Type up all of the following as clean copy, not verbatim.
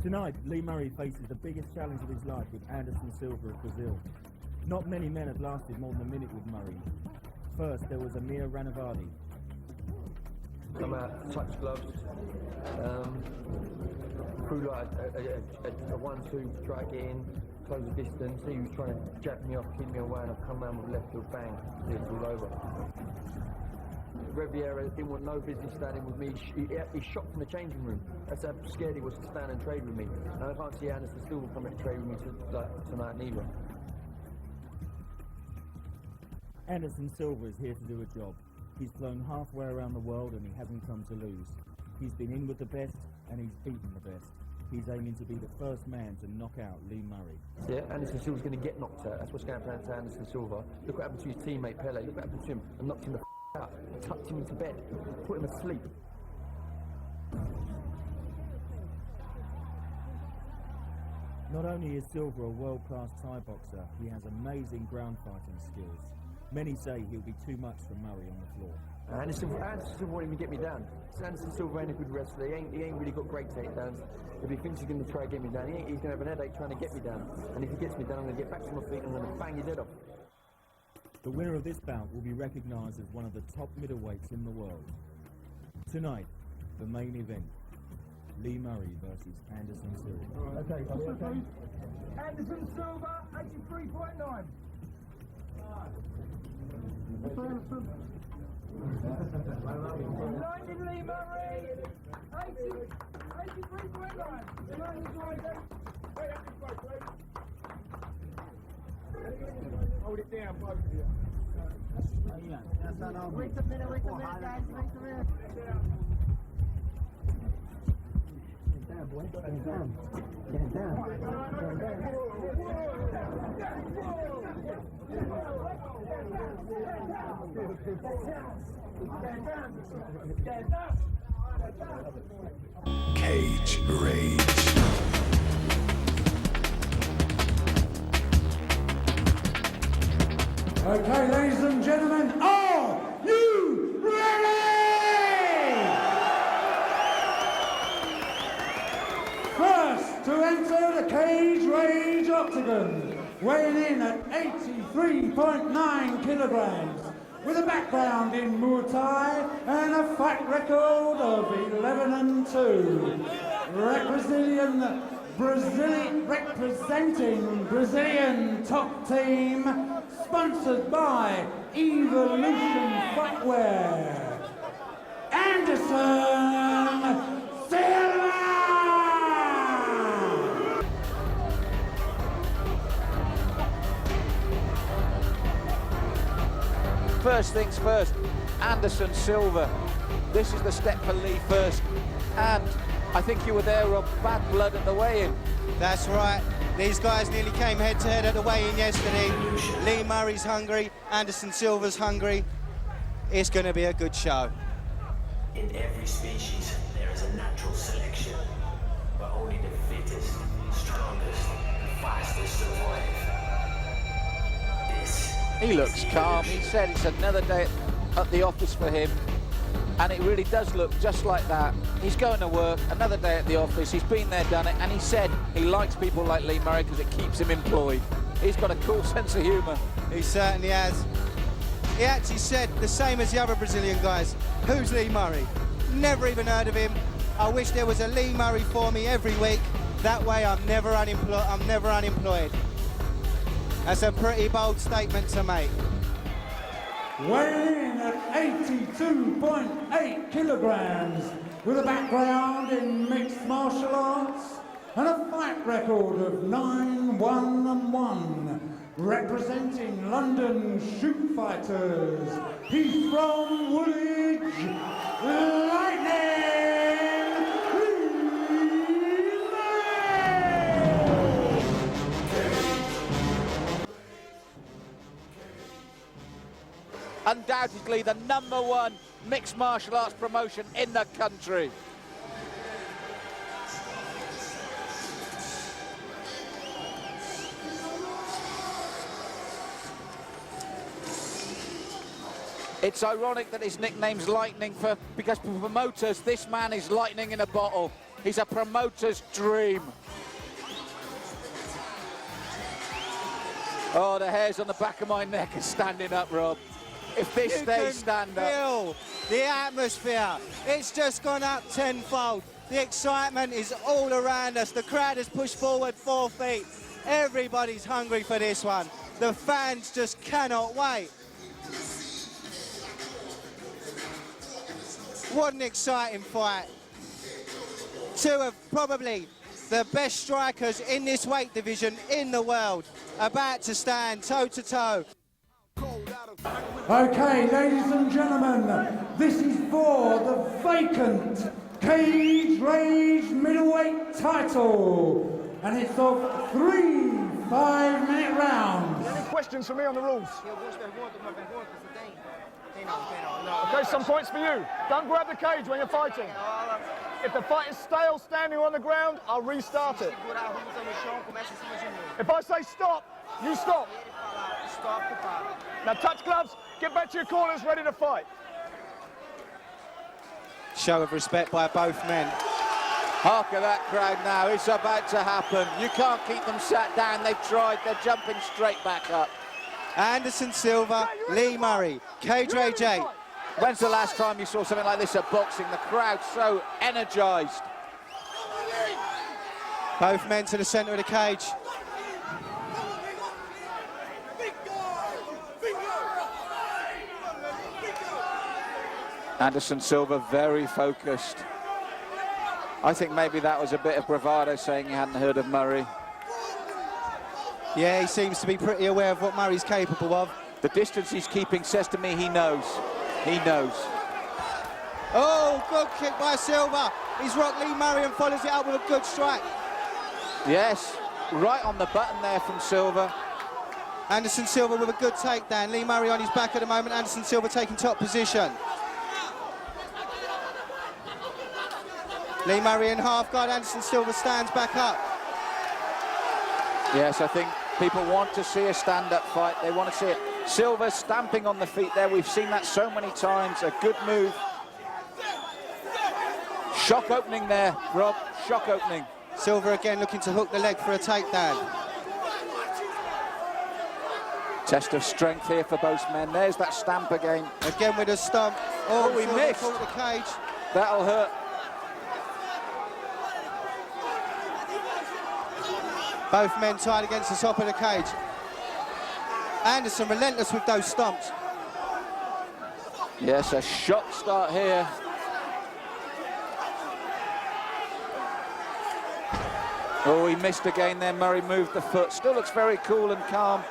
Tonight, Lee Murray faces the biggest challenge of his life with Anderson Silva of Brazil. Not many men have lasted more than a minute with Murray. First, there was Amir Ranavadi. Come out, touch gloves, through like a 1-2 to try to get in, close the distance. He was trying to jab me off, keep me away, and I've come round with left hook, bang, it's all over. Riviera didn't want no business standing with me. He shot from the changing room. That's how scared he was to stand and trade with me. And I can't see Anderson Silva coming to trade with me tonight neither. Anderson Silva is here to do a job. He's flown halfway around the world and he hasn't come to lose. He's been in with the best and he's beaten the best. He's aiming to be the first man to knock out Lee Murray. Yeah, Anderson Silva's going to get knocked out. That's what's going to happen to Anderson Silva. Look what happened to his teammate Pele. Look what happened to him. And knocked him the out. Tucked him into bed. Put him asleep. Not only is Silva a world-class Thai boxer, he has amazing ground fighting skills. Many say he'll be too much for Murray on the floor. Anderson Silva won't even get me down. Anderson Silva ain't a good wrestler. He ain't really got great takedowns. If he thinks he's going to try to get me down, he's going to have an headache trying to get me down. And if he gets me down, I'm going to get back to my feet and I'm going to bang his head off. The winner of this bout will be recognised as one of the top middleweights in the world. Tonight, the main event, Lee Murray versus Anderson Silva. Okay. Anderson Silva, 83.9. Lightning Lee Murray, 83.9. Hold it down, both of you. Wait a minute, guys, wait a minute. Get down, boy. Get down. Get down. Cage Rage. Okay, ladies and gentlemen, are you ready? First to enter the Cage Rage Octagon, weighing in at 83.9 kilograms, with a background in Muay Thai and a fight record of 11-2. Representing Brazilian top team, sponsored by Evolution Footwear, Anderson Silva! First things first, Anderson Silva. This is the step for Lee first, and I think you were there on bad blood at the weigh-in. That's right. These guys nearly came head-to-head at the weigh-in yesterday. Lee Murray's hungry, Anderson Silva's hungry. It's going to be a good show. In every species, there is a natural selection, but only the fittest, strongest, and fastest survive. He looks calm. He said it's another day at the office for him, and it really does look just like that. He's going to work, another day at the office. He's been there, done it, and he said he likes people like Lee Murray because it keeps him employed. He's got a cool sense of humour. He certainly has. He actually said the same as the other Brazilian guys. Who's Lee Murray? Never even heard of him. I wish there was a Lee Murray for me every week. That way I'm never unemployed. That's a pretty bold statement to make. Weighing in at 82.8 kilograms, with a background in mixed martial arts and a fight record of 9-1-1, representing London Shoot Fighters, he's from Woolwich, Lightning! Undoubtedly the #1 mixed martial arts promotion in the country. It's ironic that his nickname's Lightning because for promoters, this man is lightning in a bottle. He's a promoter's dream. Oh, the hairs on the back of my neck are standing up, Rob. If this stays stand up. Feel the atmosphere. It's just gone up tenfold. The excitement is all around us. The crowd has pushed forward 4 feet. Everybody's hungry for this one. The fans just cannot wait. What an exciting fight. Two of probably the best strikers in this weight division in the world about to stand toe-to-toe. Okay, ladies and gentlemen, this is for the vacant Cage Rage middleweight title, and it's of 3 5-minute rounds. Any questions for me on the rules? Okay, some points for you. Don't grab the cage when you're fighting. If the fight is stale, standing on the ground, I'll restart it. If I say stop, you stop. Now touch gloves, get back to your corners, ready to fight. Show of respect by both men. Hark at that crowd now, it's about to happen. You can't keep them sat down, they've tried, they're jumping straight back up. Anderson Silva, Lee Murray, Cage Rage 8. When's the last time you saw something like this at boxing? The crowd so energised. Both men to the centre of the cage. Anderson Silva very focused. I think maybe that was a bit of bravado saying he hadn't heard of Murray. Yeah, he seems to be pretty aware of what Murray's capable of. The distance he's keeping says to me he knows. He knows. Oh, good kick by Silva. He's rocked Lee Murray and follows it up with a good strike. Yes, right on the button there from Silva. Anderson Silva with a good takedown. Lee Murray on his back at the moment. Anderson Silva taking top position. Lee Murray in half guard. Anderson Silva stands back up. Yes, I think people want to see a stand-up fight. They want to see it. Silva stamping on the feet there. We've seen that so many times. A good move. Shock opening there, Rob. Shock opening. Silva again looking to hook the leg for a takedown. Test of strength here for both men. There's that stamp again. Again with a stomp. Oh, he Silva missed. caught the cage. That'll hurt. Both men tied against the top of the cage. Anderson relentless with those stomps. Yes, a shock start here. Oh, he missed again there. Murray moved the foot. Still looks very cool and calm.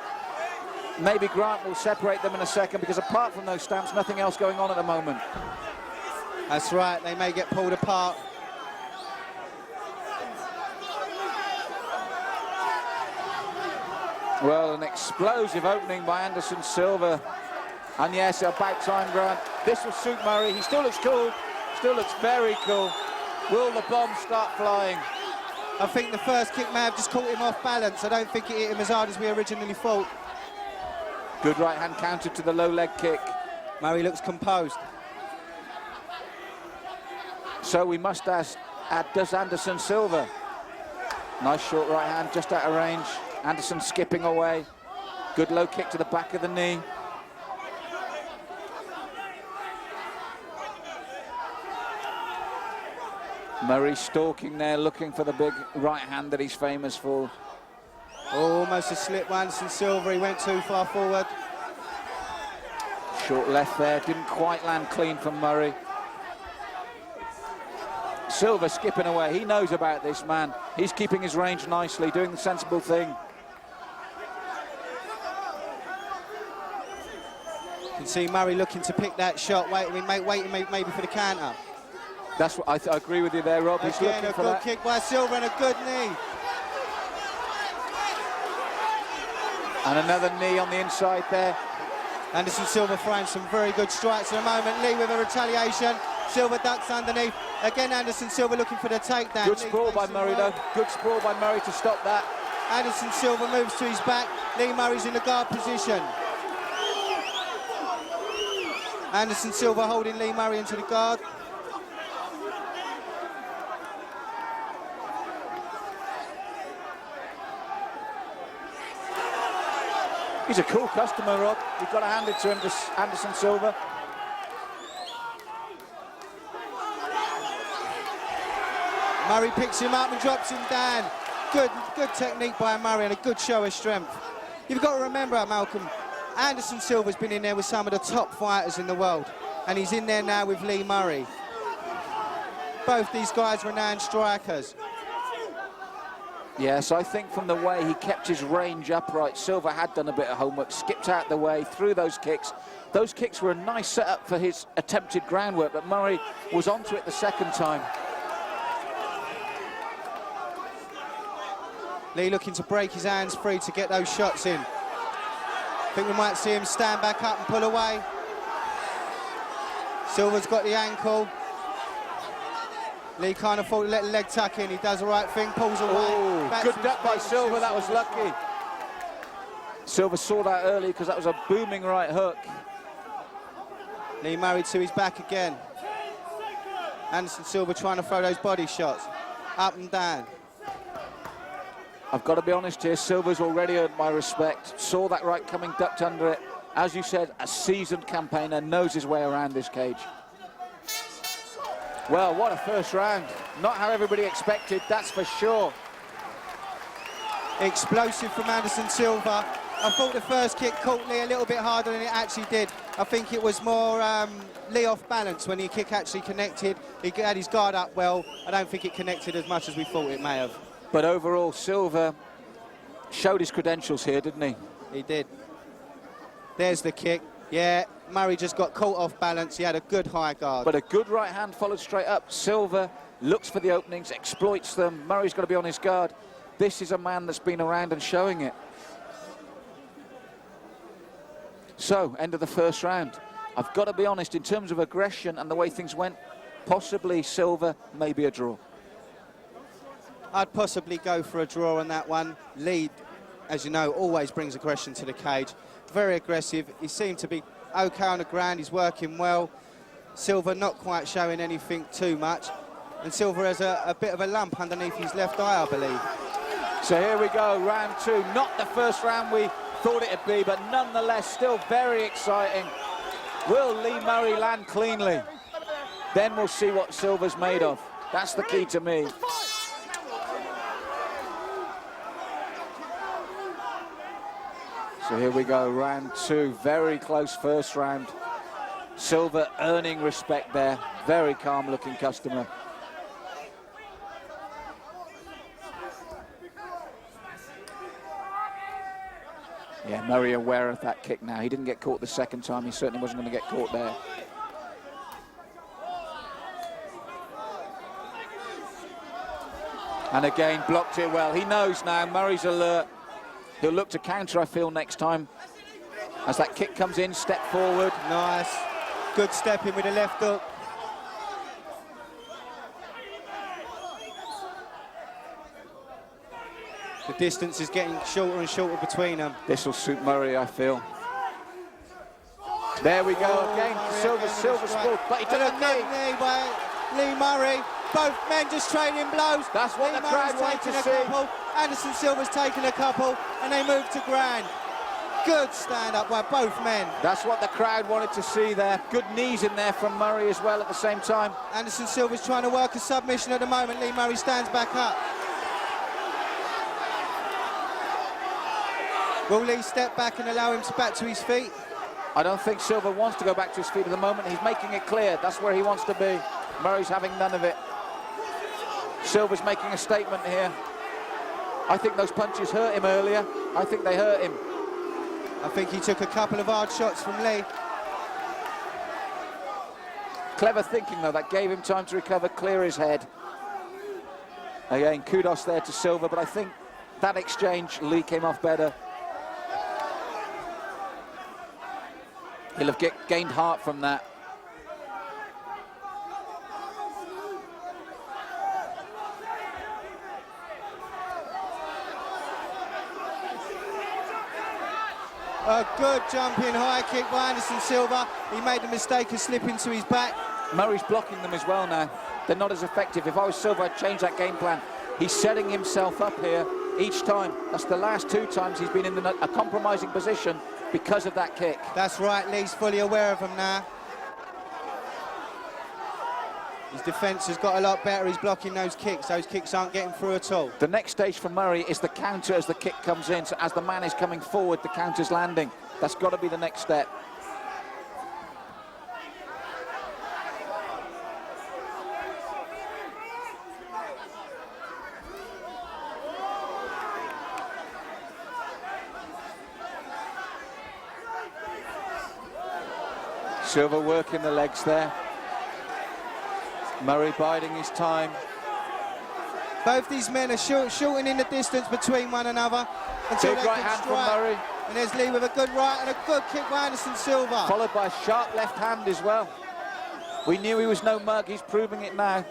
Maybe Grant will separate them in a second, because apart from those stamps, nothing else going on at the moment. That's right, they may get pulled apart. Well, an explosive opening by Anderson Silva. And yes, about time, Grant. This will suit Murray. He still looks cool. Still looks very cool. Will the bomb start flying? I think the first kick may have just caught him off balance. I don't think it hit him as hard as we originally thought. Good right hand counter to the low leg kick. Murray looks composed. So we must ask, does Anderson Silva? Nice short right hand, just out of range. Anderson skipping away. Good low kick to the back of the knee. Murray stalking there, looking for the big right hand that he's famous for. Oh, almost a slip by Anderson Silva. He went too far forward. Short left there, didn't quite land clean from Murray. Silva skipping away. He knows about this, man. He's keeping his range nicely, doing the sensible thing. You can see Murray looking to pick that shot, waiting maybe for the counter. That's what I agree with you there, Rob. He's Again, looking a for good that. kick by Silva and a good knee. And another knee on the inside there. Anderson Silva throwing some very good strikes at the moment. Lee with a retaliation. Silva ducks underneath. Again, Anderson Silva looking for the takedown. Good sprawl by Murray, though. Good sprawl by Murray to stop that. Anderson Silva moves to his back. Lee Murray's in the guard position. Anderson Silva holding Lee Murray into the guard. He's a cool customer, Rob. You've got to hand it to him, to Anderson Silva. Murray picks him up and drops him down. Good technique by Murray and a good show of strength. You've got to remember, Malcolm, Anderson Silva's been in there with some of the top fighters in the world, and he's in there now with Lee Murray. Both these guys renowned strikers. Yes, I think from the way he kept his range upright, Silva had done a bit of homework, skipped out the way, threw those kicks. Those kicks were a nice setup for his attempted groundwork, but Murray was onto it the second time. Lee looking to break his hands free to get those shots in. I think we might see him stand back up and pull away. Silva's got the ankle. Lee can't afford to let the leg tuck in. He does the right thing, pulls away. Oh, good duck by Silva, that was lucky. Silva saw that early because that was a booming right hook. Lee Murray to his back again. Anderson Silva trying to throw those body shots. Up and down. I've got to be honest here, Silva's already earned my respect. Saw that right coming, ducked under it. As you said, a seasoned campaigner, knows his way around this cage. Well, what a first round. Not how everybody expected, that's for sure. Explosive from Anderson Silva. I thought the first kick caught Lee a little bit harder than it actually did. I think it was more Lee off balance when the kick actually connected. He had his guard up well. I don't think it connected as much as we thought it may have. But overall, Silva showed his credentials here, didn't he? He did. There's the kick. Yeah, Murray just got caught off balance. He had a good high guard. But a good right hand followed straight up. Silva looks for the openings, exploits them. Murray's got to be on his guard. This is a man that's been around and showing it. So, end of the first round. I've got to be honest, in terms of aggression and the way things went, possibly Silva, maybe a draw. I'd possibly go for a draw on that one. Lee, as you know, always brings aggression to the cage. Very aggressive. He seemed to be okay on the ground. He's working well. Silva not quite showing anything too much. And Silva has a bit of a lump underneath his left eye, I believe. So here we go, round two. Not the first round we thought it'd be, but nonetheless still very exciting. Will Lee Murray land cleanly? Then we'll see what Silva's made of. That's the key to me. So here we go, round two, very close first round. Silva earning respect there, very calm looking customer. Yeah, Murray aware of that kick now. He didn't get caught the second time, he certainly wasn't going to get caught there. And again, blocked it well. He knows now, Murray's alert. He'll look to counter, I feel, next time. As that kick comes in, step forward. Nice. Good step in with the left hook. The distance is getting shorter and shorter between them. This will suit Murray, I feel. There we go again. Silva scored, but he took a knee by Lee Murray. Both men just trading blows. That's what Lee the crowd wanted to see. Couple. Anderson Silva's taken a couple, and they move to ground. Good stand-up by both men. That's what the crowd wanted to see there. Good knees in there from Murray as well at the same time. Anderson Silva's trying to work a submission at the moment. Lee Murray stands back up. Will Lee step back and allow him to back to his feet? I don't think Silva wants to go back to his feet at the moment. He's making it clear that's where he wants to be. Murray's having none of it. Silva's making a statement here. I think those punches hurt him earlier. I think they hurt him. I think he took a couple of hard shots from Lee. Clever thinking, though. That gave him time to recover, clear his head. Again, kudos there to Silva, but I think that exchange, Lee came off better. He'll have gained heart from that. A good jumping high kick by Anderson Silva. He made the mistake of slipping to his back. Murray's blocking them as well now. They're not as effective. If I was Silva, I'd change that game plan. He's setting himself up here each time. That's the last 2 times he's been in a compromising position because of that kick. That's right, Lee's fully aware of him now. His defence has got a lot better. He's blocking those kicks. Those kicks aren't getting through at all. The next stage for Murray is the counter as the kick comes in. So as the man is coming forward, the counter's landing. That's got to be the next step. Silva working the legs there. Murray biding his time. Both these men are shortening the distance between one another until Big they right can hand strike. from Murray. And there's Lee with a good right and a good kick by Anderson Silva. Followed by a sharp left hand as well. We knew he was no mug, he's proving it now.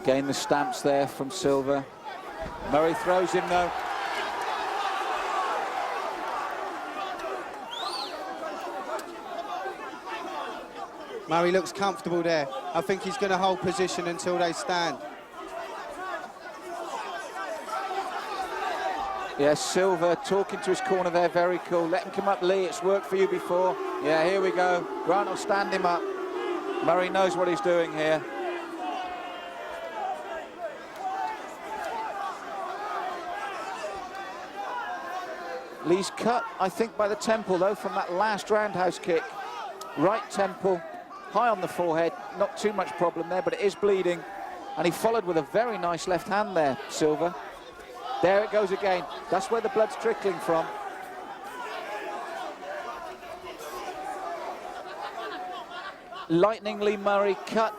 Again, the stamps there from Silva. Murray throws him though. Murray looks comfortable there. I think he's going to hold position until they stand. Yes, Silva talking to his corner there, very cool. Let him come up, Lee, it's worked for you before. Yeah, here we go. Grant will stand him up. Murray knows what he's doing here. Lee's cut, I think, by the temple, though, from that last roundhouse kick. Right temple, high on the forehead, not too much problem there, but it is bleeding. And he followed with a very nice left hand there, Silva. There it goes again. That's where the blood's trickling from. Lightningly, Murray cut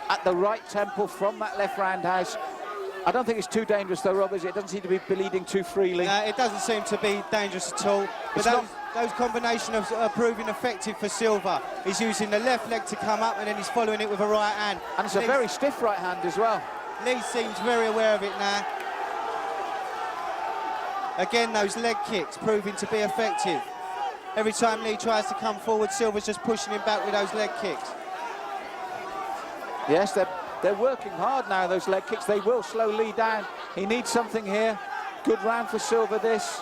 at the right temple from that left roundhouse. I don't think it's too dangerous though, Rob, is it? It doesn't seem to be bleeding too freely. No, it doesn't seem to be dangerous at all. But those combinations are proving effective for Silva. He's using the left leg to come up and then he's following it with a right hand. And it's a very stiff right hand as well. Lee seems very aware of it now. Again, those leg kicks proving to be effective. Every time Lee tries to come forward, Silva's just pushing him back with those leg kicks. Yes, they're working hard now, those leg kicks. They will slow Lee down. He needs something here. Good round for Silva, this.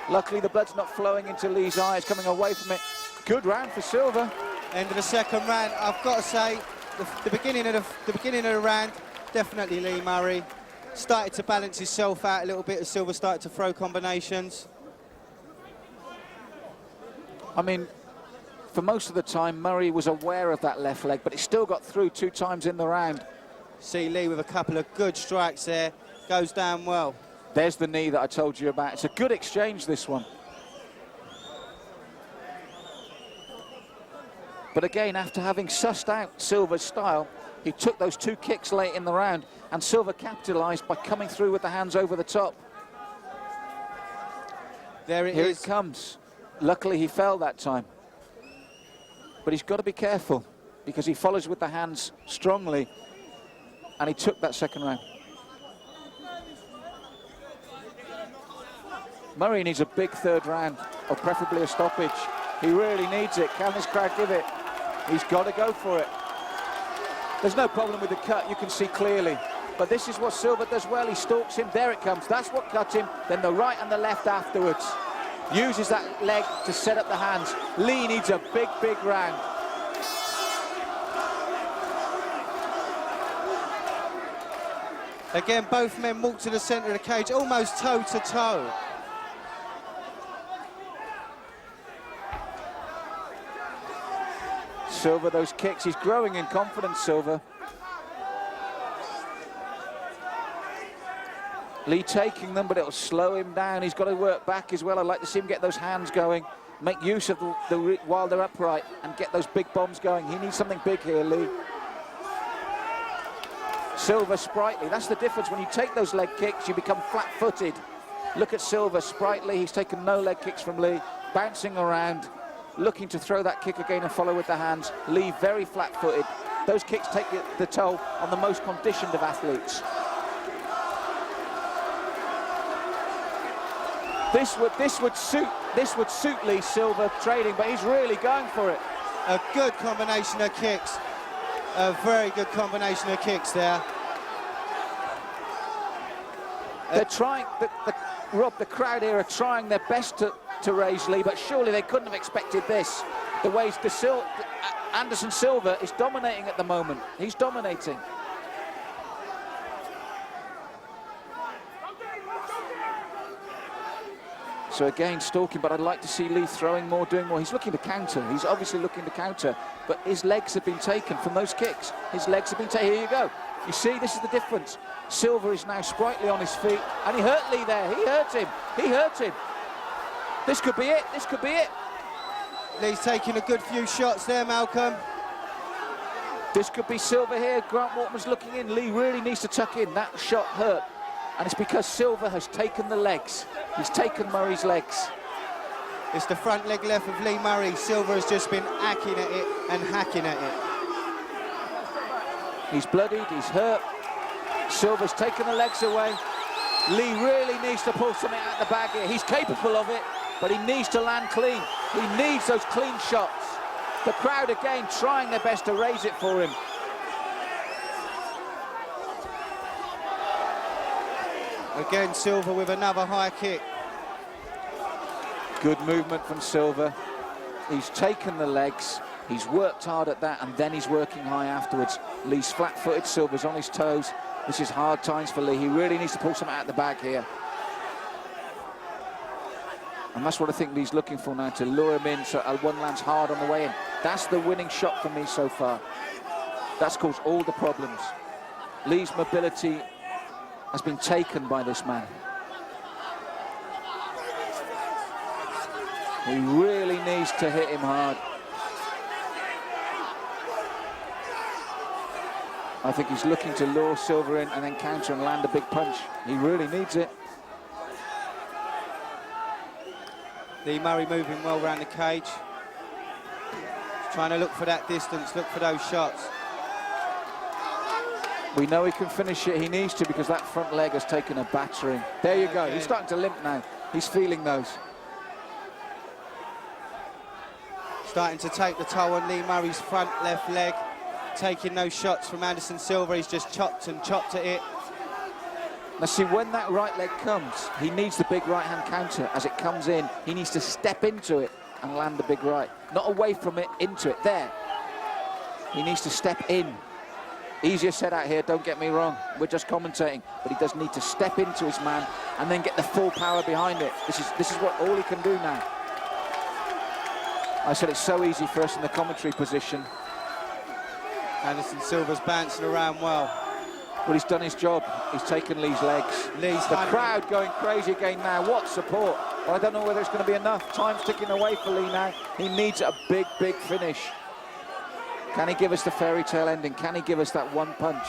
Luckily, the blood's not flowing into Lee's eye. It's coming away from it. Good round for Silva. End of the second round. I've got to say, the beginning of the round, definitely Lee Murray. Started to balance himself out a little bit as Silva started to throw combinations. I mean, for most of the time, Murray was aware of that left leg, but he still got through 2 times in the round. See Lee with a couple of good strikes there. Goes down well. There's the knee that I told you about. It's a good exchange, this one. But again, after having sussed out Silva's style, he took those 2 kicks late in the round, and Silva capitalised by coming through with the hands over the top. There it is. Here it comes. Luckily, he fell that time. But he's got to be careful, because he follows with the hands strongly, and he took that second round. Murray needs a big third round, or preferably a stoppage. He really needs it. Can this crowd give it? He's got to go for it. There's no problem with the cut, you can see clearly. But this is what Silva does well. He stalks him. There it comes. That's what cut him. Then the right and the left afterwards. Uses that leg to set up the hands. Lee needs a big, big round. Again, both men walk to the centre of the cage, almost toe to toe. Silva, those kicks, he's growing in confidence, Silva. Lee taking them, but it'll slow him down. He's got to work back as well. I'd like to see him get those hands going, make use of while they're upright, and get those big bombs going. He needs something big here, Lee. Silva sprightly. That's the difference. When you take those leg kicks, you become flat-footed. Look at Silva, sprightly. He's taken no leg kicks from Lee, bouncing around, looking to throw that kick again and follow with the hands. Lee very flat-footed. Those kicks take the toll on the most conditioned of athletes. This would suit this would suit Lee Silva trading, but he's really going for it. A good combination of kicks. A very good combination of kicks there. They're trying, Rob, the crowd here are trying their best to raise Lee, but surely they couldn't have expected this. The way Anderson Silva is dominating at the moment. He's dominating. So again, stalking, but I'd like to see Lee throwing more, doing more. He's looking to counter. He's obviously looking to counter, but his legs have been taken from those kicks. His legs have been taken. Here you go. You see, this is the difference. Silva is now sprightly on his feet, and he hurt Lee there. He hurt him. He hurt him. This could be it. This could be it. Lee's taking a good few shots there, Malcolm. This could be Silva here. Grant Waterman's looking in. Lee really needs to tuck in. That shot hurt. And it's because Silva has taken the legs. He's taken Murray's legs. It's the front leg left of Lee Murray. Silva has just been hacking at it and hacking at it. He's bloodied, he's hurt. Silva's taken the legs away. Lee really needs to pull something out of the bag here. He's capable of it, but he needs to land clean. He needs those clean shots. The crowd again trying their best to raise it for him. Again, Silva with another high kick. Good movement from Silva. He's taken the legs. He's worked hard at that, and then he's working high afterwards. Lee's flat-footed, Silva's on his toes. This is hard times for Lee. He really needs to pull something out of the bag here. And that's what I think Lee's looking for now, to lure him in so one lands hard on the way in. That's the winning shot for me so far. That's caused all the problems. Lee's mobility has been taken by this man. He really needs to hit him hard. I think he's looking to lure Silva in and then counter and land a big punch. He really needs it. Lee Murray moving well around the cage. He's trying to look for that distance, look for those shots. We know he can finish it. He needs to, because that front leg has taken a battering. There you go. He's starting to limp now. He's feeling those. Starting to take the toll on Lee Murray's front left leg. Taking those shots from Anderson Silva. He's just chopped and chopped at it. Now see, when that right leg comes, he needs the big right-hand counter. As it comes in, he needs to step into it and land the big right. Not away from it, into it. There. He needs to step in. Easier said out here, don't get me wrong. We're just commentating. But he does need to step into his man and then get the full power behind it. This is what all he can do now. I said it's so easy for us in the commentary position. Anderson Silva's bouncing around well. Well, he's done his job. He's taken Lee's legs. The crowd going crazy again now. What support. Well, I don't know whether it's going to be enough. Time's ticking away for Lee now. He needs a big, big finish. Can he give us the fairy tale ending? Can he give us that one punch?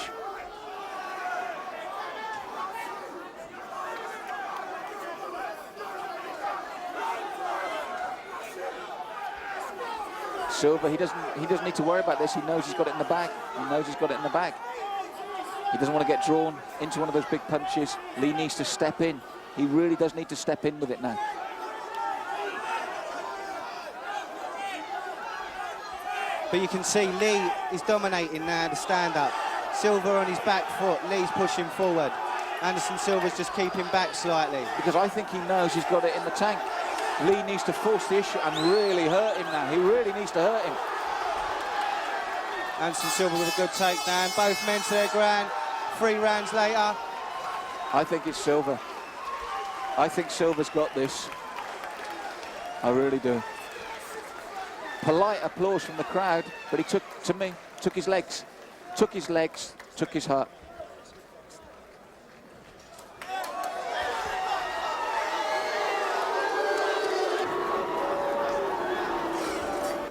Silva, he doesn't need to worry about this. He knows he's got it in the bag. He knows he's got it in the bag. He doesn't want to get drawn into one of those big punches. Lee needs to step in. He really does need to step in with it now. But you can see Lee is dominating now, the stand-up. Silva on his back foot, Lee's pushing forward. Anderson Silva's just keeping back slightly. Because I think he knows he's got it in the tank. Lee needs to force the issue and really hurt him now. He really needs to hurt him. Anderson Silva with a good takedown. Both men to their ground. 3 rounds later. I think it's Silva. I think Silva's got this. I really do. Polite applause from the crowd, but he took his legs. Took his legs, took his heart.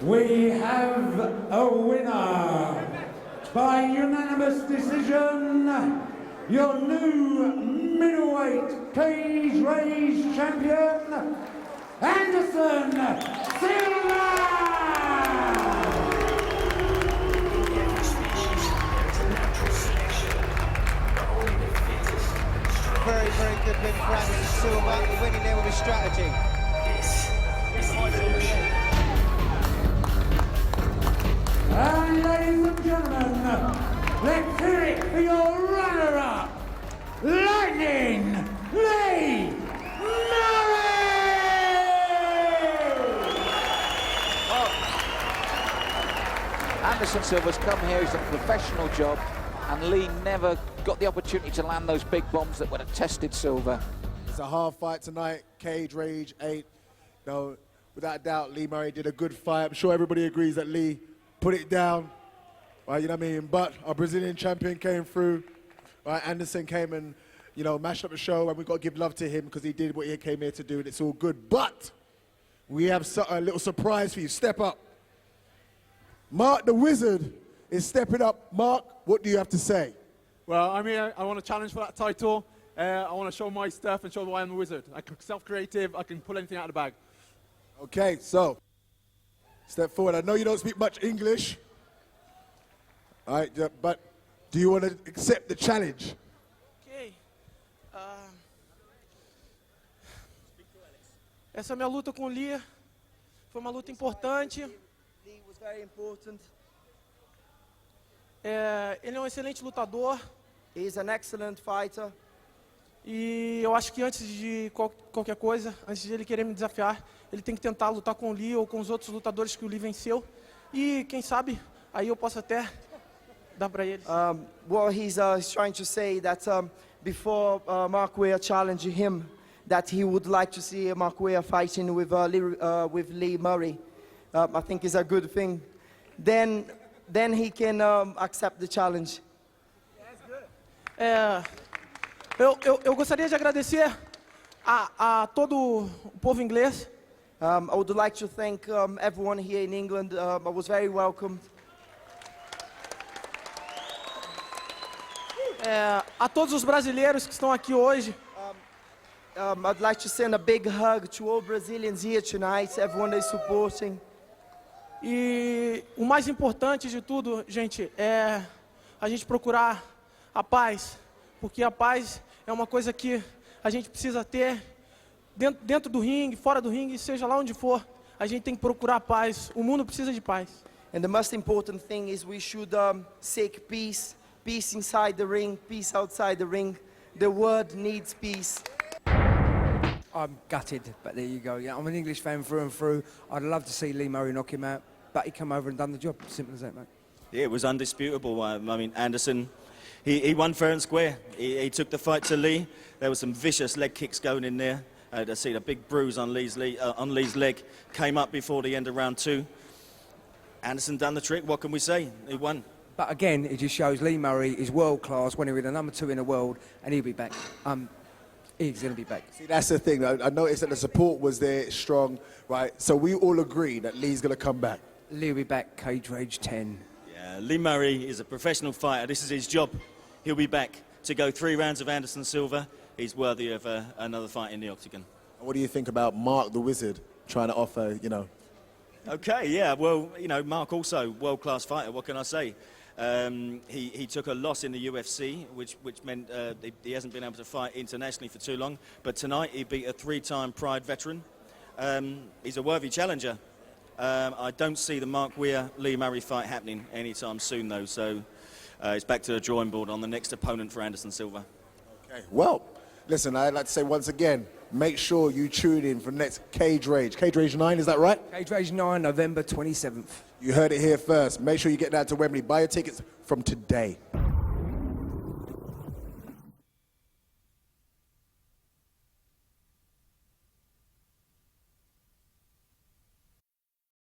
We have a winner by unanimous decision, your new middleweight cage raise champion, Anderson Silva! In every species, there is a natural selection, but only the fittest, strongest. Very, very good win for Anderson Silva. Winning there with a strategy. This ladies and gentlemen, let's hear it for your runner-up, Lightning Lee Murray! Anderson Silva's come here, he's done a professional job, and Lee never got the opportunity to land those big bombs that would have tested Silva. It's a hard fight tonight, Cage Rage 8. No, without a doubt, Lee Murray did a good fight. I'm sure everybody agrees that Lee put it down, right, you know what I mean? But our Brazilian champion came through, right? Anderson came and, you know, mashed up the show, and we've got to give love to him because he did what he came here to do, and it's all good. But we have a little surprise for you. Step up. Mark the Wizard is stepping up. Mark, what do you have to say? Well, I'm here. I want to challenge for that title. I want to show my stuff and show why I'm the wizard. I'm self-creative. I can pull anything out of the bag. Okay, so step forward. I know you don't speak much English, all right, but do you want to accept the challenge? Ok. Essa minha luta com o Lee foi uma luta importante. Lee was very important. Ele é um excelente lutador. He is an excellent fighter. E eu acho que antes de qualquer coisa, antes de ele querer me desafiar, ele tem que tentar lutar com o Lee ou com os outros lutadores que o Lee venceu. E quem sabe, aí eu posso até dar para eles. Well, he's trying to say that before Mark Weir challenged him, that he would like to see Mark Weir fighting with Lee Murray. I think is a good thing. Then he can accept the challenge. Eu gostaria de agradecer a todo o povo inglês. I would like to thank everyone here in England. I was very welcomed. A todos os brasileiros que estão aqui hoje. I'd like to send a big hug to all Brazilians here tonight, everyone is supporting. E o mais importante de tudo, gente, é a gente procurar a paz, porque a paz é uma coisa que a gente precisa ter dentro do ringue, fora do ringue, seja lá onde for, a gente tem que procurar a paz. O mundo precisa de paz. And the most important thing is we should seek peace, peace inside the ring, peace outside the ring. The world needs peace. I'm gutted, but there you go. Yeah, I'm an English fan through and through. I'd love to see Lee Murray knock him out, but he come over and done the job. Simple as that, mate. Yeah, it was undisputable. I mean, Anderson, he won fair and square. He took the fight to Lee. There were some vicious leg kicks going in there. To see the big bruise on Lee's leg came up before the end of round 2. Anderson done the trick. What can we say? He won. But again, it just shows Lee Murray is world class when he's the number 2 in the world, and he'll be back. He's going to be back. See, that's the thing. I noticed that the support was there, strong, right? So we all agree that Lee's going to come back. Lee will be back, Cage Rage 10. Yeah, Lee Murray is a professional fighter. This is his job. He'll be back to go 3 rounds of Anderson Silva. He's worthy of another fight in the octagon. What do you think about Mark the Wizard trying to offer, you know? Okay, yeah, well, you know, Mark also world-class fighter. What can I say? He took a loss in the UFC, which meant he hasn't been able to fight internationally for too long. But tonight he beat a 3-time Pride veteran. He's a worthy challenger. I don't see the Mark Weir-Lee Murray fight happening anytime soon, though. So it's back to the drawing board on the next opponent for Anderson Silva. Okay, well, listen, I'd like to say once again, make sure you tune in for next Cage Rage. Cage Rage 9, is that right? Cage Rage 9, November 27th. You heard it here first. Make sure you get down to Wembley. Buy your tickets from today.